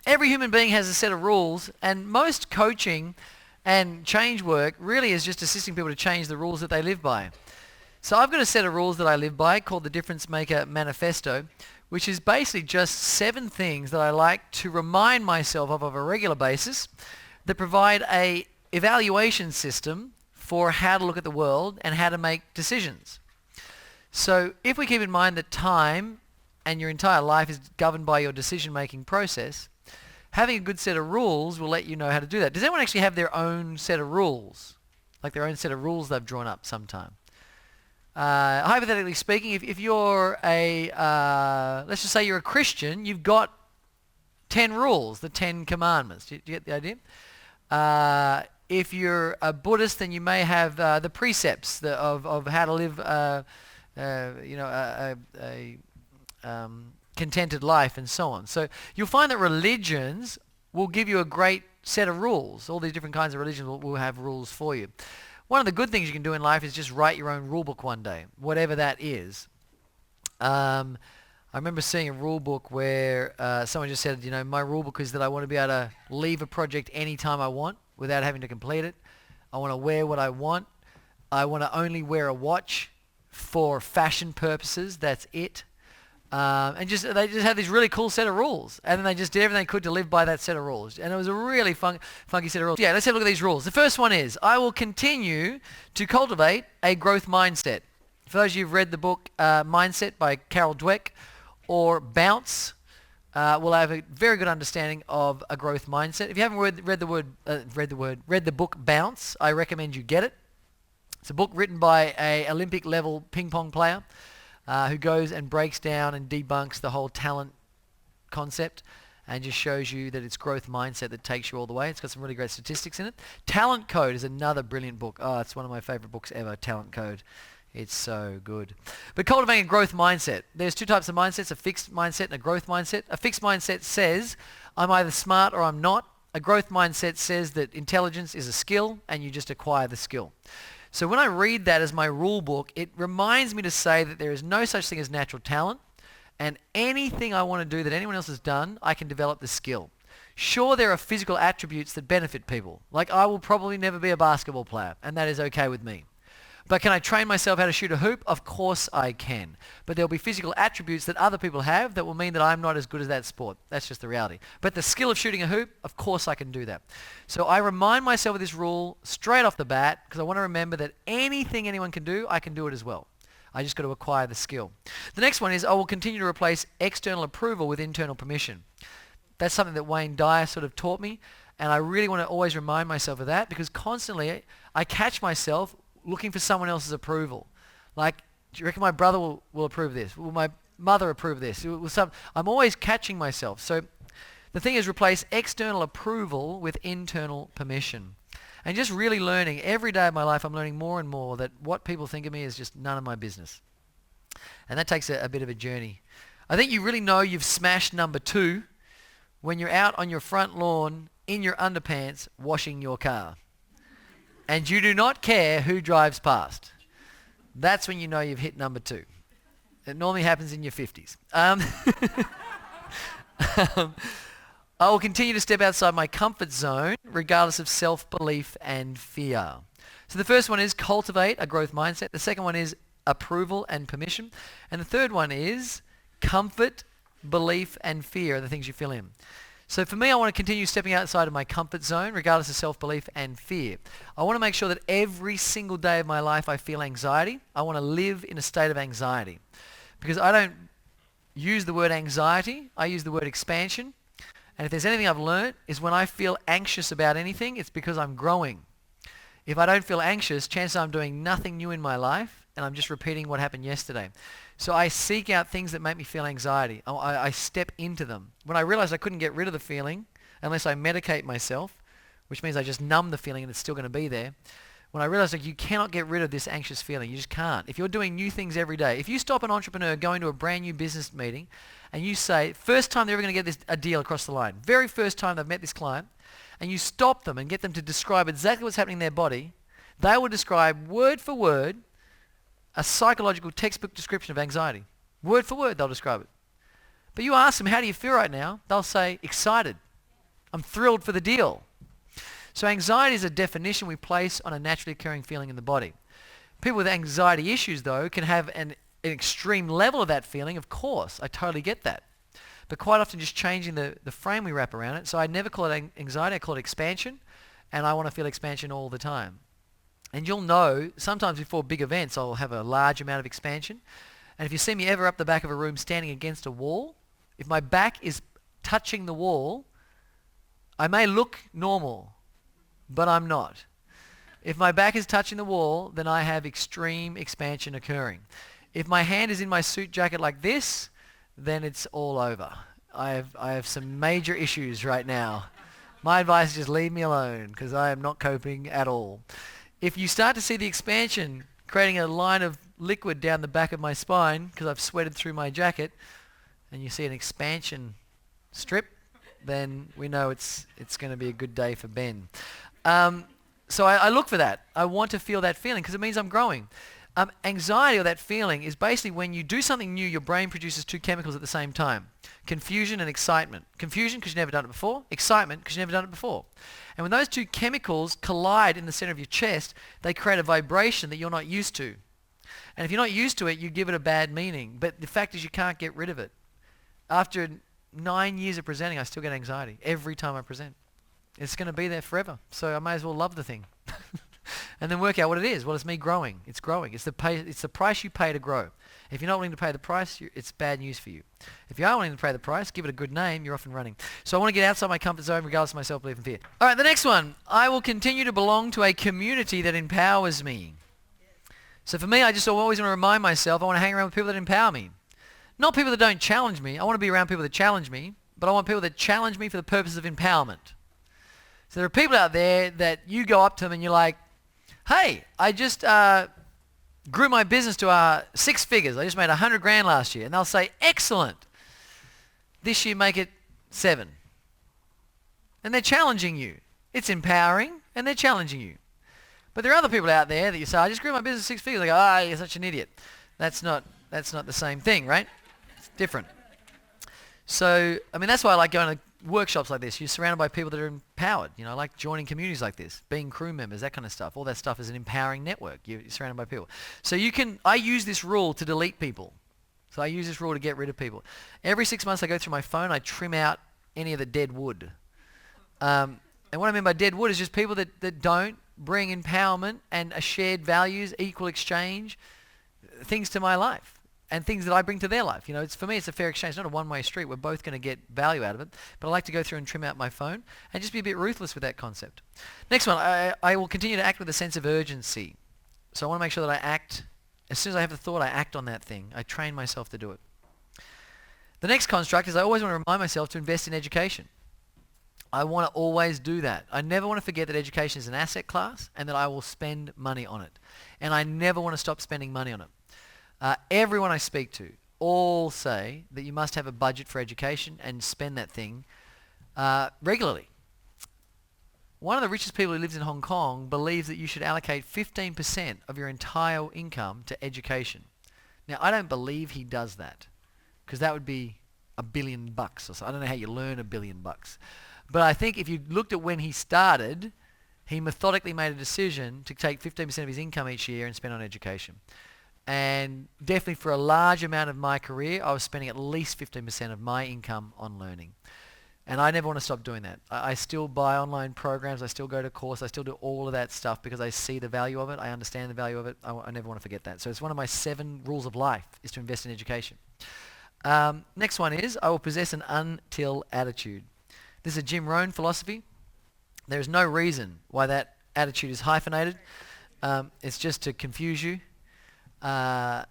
Every human being has a set of rules, and most coaching and change work really is just assisting people to change the rules that they live by. So I've got a set of rules that I live by called the Difference Maker Manifesto, which is basically just 7 things that I like to remind myself of a regular basis that provide a evaluation system for how to look at the world and how to make decisions. So if we keep in mind that time and your entire life is governed by your decision-making process, having a good set of rules will let you know how to do that. Does anyone actually have their own set of rules? Like their own set of rules they've drawn up sometime? Hypothetically speaking, if you're let's just say you're a Christian, you've got 10 rules, the 10 commandments. Do you get the idea? If you're a Buddhist, then you may have the precepts of how to live a contented life and so on. So you'll find that religions will give you a great set of rules. All these different kinds of religions will have rules for you. One of the good things you can do in life is just write your own rule book one day, whatever that is. I remember seeing a rule book where someone just said, my rule book is that I want to be able to leave a project anytime I want without having to complete it. I want to wear what I want. I want to only wear a watch for fashion purposes. That's it. And they just had this really cool set of rules, and then they just did everything they could to live by that set of rules, and it was a really funky set of rules. Yeah, let's have a look at these rules. The first one is, I will continue to cultivate a growth mindset. For those of you who've read the book Mindset by Carol Dweck or Bounce, will have a very good understanding of a growth mindset. If you haven't read the book Bounce, I recommend you get it. It's a book written by a Olympic level ping pong player who goes and breaks down and debunks the whole talent concept and just shows you that it's growth mindset that takes you all the way. It's got some really great statistics in it. Talent Code is another brilliant book. Oh, it's one of my favorite books ever, Talent Code. It's so good. But cultivating a growth mindset. There's 2 types of mindsets, a fixed mindset and a growth mindset. A fixed mindset says, I'm either smart or I'm not. A growth mindset says that intelligence is a skill and you just acquire the skill. So when I read that as my rule book, it reminds me to say that there is no such thing as natural talent, and anything I want to do that anyone else has done, I can develop the skill. Sure, there are physical attributes that benefit people. Like I will probably never be a basketball player, and that is okay with me. But can I train myself how to shoot a hoop? Of course I can. But there'll be physical attributes that other people have that will mean that I'm not as good as that sport. That's just the reality. But the skill of shooting a hoop, of course I can do that. So I remind myself of this rule straight off the bat because I want to remember that anything anyone can do, I can do it as well. I just got to acquire the skill. The next one is I will continue to replace external approval with internal permission. That's something that Wayne Dyer sort of taught me, and I really want to always remind myself of that because constantly I catch myself looking for someone else's approval. Like, do you reckon my brother will approve this? Will my mother approve this? I'm always catching myself. So the thing is replace external approval with internal permission. And just really learning, every day of my life I'm learning more and more that what people think of me is just none of my business. And that takes a bit of a journey. I think you really know you've smashed number 2 when you're out on your front lawn in your underpants washing your car. And you do not care who drives past. That's when you know you've hit number 2. It normally happens in your 50s. I will continue to step outside my comfort zone regardless of self-belief and fear. So the first one is cultivate a growth mindset. The second one is approval and permission. And the third one is comfort, belief, and fear are the things you fill in. So for me, I want to continue stepping outside of my comfort zone, regardless of self-belief and fear. I want to make sure that every single day of my life I feel anxiety. I want to live in a state of anxiety. Because I don't use the word anxiety, I use the word expansion. And if there's anything I've learned is when I feel anxious about anything, it's because I'm growing. If I don't feel anxious, chances are I'm doing nothing new in my life and I'm just repeating what happened yesterday. So I seek out things that make me feel anxiety. I step into them. When I realized I couldn't get rid of the feeling unless I medicate myself, which means I just numb the feeling and it's still going to be there. When I realized you cannot get rid of this anxious feeling, you just can't. If you're doing new things every day, if you stop an entrepreneur going to a brand new business meeting and you say, first time they're ever going to get a deal across the line, very first time they've met this client, and you stop them and get them to describe exactly what's happening in their body, they will describe word for word a psychological textbook description of anxiety. Word for word, they'll describe it. But you ask them, how do you feel right now? They'll say, excited. I'm thrilled for the deal. So anxiety is a definition we place on a naturally occurring feeling in the body. People with anxiety issues, though, can have an extreme level of that feeling. Of course, I totally get that. But quite often just changing the frame we wrap around it. So I never call it anxiety, I call it expansion. And I want to feel expansion all the time. And you'll know, sometimes before big events, I'll have a large amount of expansion. And if you see me ever up the back of a room standing against a wall, if my back is touching the wall, I may look normal, but I'm not. If my back is touching the wall, then I have extreme expansion occurring. If my hand is in my suit jacket like this, then it's all over. I have some major issues right now. My advice is just leave me alone because I am not coping at all. If you start to see the expansion creating a line of liquid down the back of my spine because I've sweated through my jacket, and you see an expansion strip, then we know it's going to be a good day for Ben. So I look for that. I want to feel that feeling because it means I'm growing. Anxiety, or that feeling, is basically when you do something new, your brain produces two chemicals at the same time. Confusion and excitement. Confusion because you've never done it before. Excitement because you've never done it before. And when those two chemicals collide in the center of your chest, they create a vibration that you're not used to. And if you're not used to it, you give it a bad meaning. But the fact is you can't get rid of it. After 9 years of presenting, I still get anxiety every time I present. It's going to be there forever. So I may as well love the thing. And then work out what it is. Well, it's me growing. It's growing. It's the price you pay to grow. If you're not willing to pay the price, it's bad news for you. If you are willing to pay the price, give it a good name, you're off and running. So I want to get outside my comfort zone regardless of my self-belief and fear. All right, the next one. I will continue to belong to a community that empowers me. So for me, I just always want to remind myself I want to hang around with people that empower me. Not people that don't challenge me. I want to be around people that challenge me, but I want people that challenge me for the purpose of empowerment. So there are people out there that you go up to them and you're like, hey, I just grew my business to 6 figures. I just made 100 grand last year. And they'll say, excellent. This year make it 7. And they're challenging you. It's empowering and they're challenging you. But there are other people out there that you say, I just grew my business to 6 figures. They go, you're such an idiot. That's not the same thing, right? It's different. So, I mean, that's why I like going to workshops like this. You're surrounded by people that are empowered. You know, I like joining communities like this, being crew members, that kind of stuff. All that stuff is an empowering network. You're surrounded by people. So I use this rule to delete people. So I use this rule to get rid of people. Every 6 months I go through my phone, I trim out any of the dead wood. And what I mean by dead wood is just people that don't bring empowerment and a shared values, equal exchange, things to my life. And things that I bring to their life. You know, for me, it's a fair exchange. It's not a one-way street. We're both going to get value out of it. But I like to go through and trim out my phone and just be a bit ruthless with that concept. Next one, I will continue to act with a sense of urgency. So I want to make sure that I act, as soon as I have the thought, I act on that thing. I train myself to do it. The next construct is I always want to remind myself to invest in education. I want to always do that. I never want to forget that education is an asset class and that I will spend money on it. And I never want to stop spending money on it. Everyone I speak to all say that you must have a budget for education and spend that thing regularly. One of the richest people who lives in Hong Kong believes that you should allocate 15% of your entire income to education. Now, I don't believe he does that because that would be $1 billion or so. I don't know how you learn $1 billion. But I think if you looked at when he started, he methodically made a decision to take 15% of his income each year and spend on education. And definitely for a large amount of my career, I was spending at least 15% of my income on learning. And I never want to stop doing that. I still buy online programs. I still go to course. I still do all of that stuff because I see the value of it. I understand the value of it. I never want to forget that. So it's one of my 7 rules of life is to invest in education. Next one is I will possess an until attitude. This is a Jim Rohn philosophy. There is no reason why that attitude is hyphenated. It's just to confuse you. But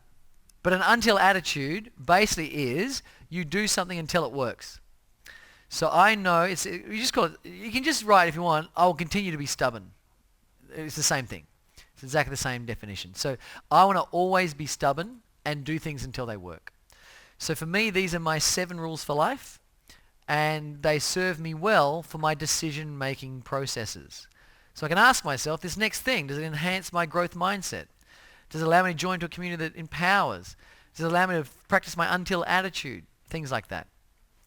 an until attitude basically is you do something until it works. So I know you just call it. You can just write if you want. I will continue to be stubborn. It's the same thing. It's exactly the same definition. So I want to always be stubborn and do things until they work. So for me, these are my 7 rules for life, and they serve me well for my decision-making processes. So I can ask myself this next thing: does it enhance my growth mindset? Does it allow me to join to a community that empowers? Does it allow me to practice my until attitude? Things like that.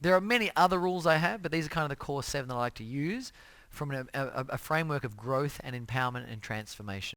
There are many other rules I have, but these are kind of the core 7 that I like to use from a framework of growth and empowerment and transformation.